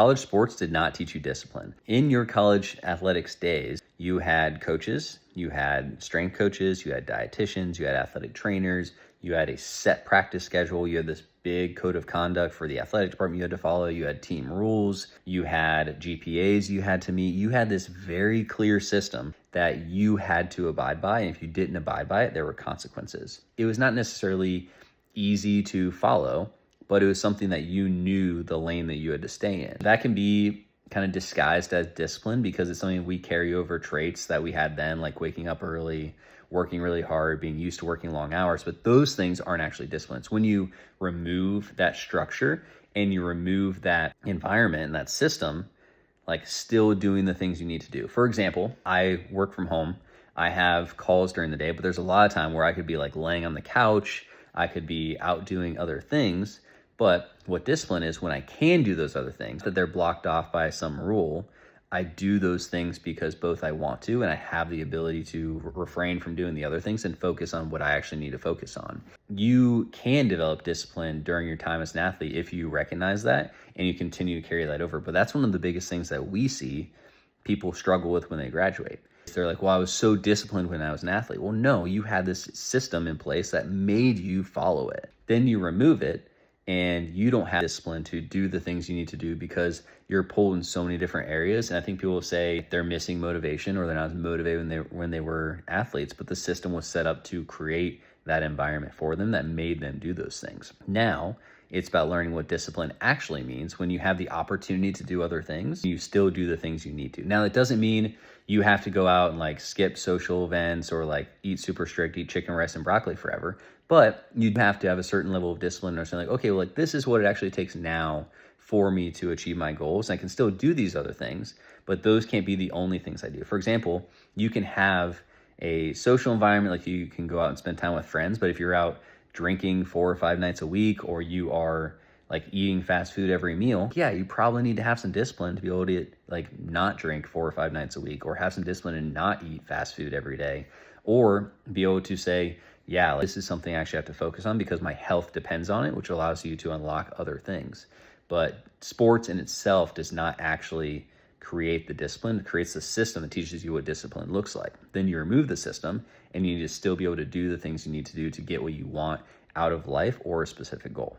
College sports did not teach you discipline. In your college athletics days, you had coaches, you had strength coaches, you had dietitians, you had athletic trainers, you had a set practice schedule, you had this big code of conduct for the athletic department you had to follow, you had team rules, you had GPAs you had to meet, you had this very clear system that you had to abide by, and if you didn't abide by it, there were consequences. It was not necessarily easy to follow, but it was something that you knew the lane that you had to stay in. That can be kind of disguised as discipline because it's something we carry over traits that we had then, like waking up early, working really hard, being used to working long hours, but those things aren't actually discipline. It's when you remove that structure and you remove that environment and that system, like still doing the things you need to do. For example, I work from home. I have calls during the day, but there's a lot of time where I could be like laying on the couch. I could be out doing other things. But what discipline is, when I can do those other things, that they're blocked off by some rule, I do those things because both I want to and I have the ability to refrain from doing the other things and focus on what I actually need to focus on. You can develop discipline during your time as an athlete if you recognize that and you continue to carry that over. But that's one of the biggest things that we see people struggle with when they graduate. They're like, well, I was so disciplined when I was an athlete. Well, no, you had this system in place that made you follow it. Then you remove it and you don't have discipline to do the things you need to do because you're pulled in so many different areas. And I think people say they're missing motivation or they're not as motivated when they were athletes, but the system was set up to create that environment for them that made them do those things. Now it's about learning what discipline actually means. When you have the opportunity to do other things, you still do the things you need to. Now, it doesn't mean you have to go out and like skip social events or like eat super strict, eat chicken, rice, and broccoli forever. But you have to have a certain level of discipline or something like, okay, well, like this is what it actually takes now for me to achieve my goals. I can still do these other things, but those can't be the only things I do. For example, you can have a social environment, like you can go out and spend time with friends, but if you're out drinking 4 or 5 nights a week, or you are like eating fast food every meal, yeah, you probably need to have some discipline to be able to like not drink 4 or 5 nights a week, or have some discipline and not eat fast food every day, or be able to say, yeah, this is something I actually have to focus on because my health depends on it, which allows you to unlock other things. But sports in itself does not actually create the discipline. It creates the system that teaches you what discipline looks like. Then you remove the system and you need to still be able to do the things you need to do to get what you want out of life or a specific goal.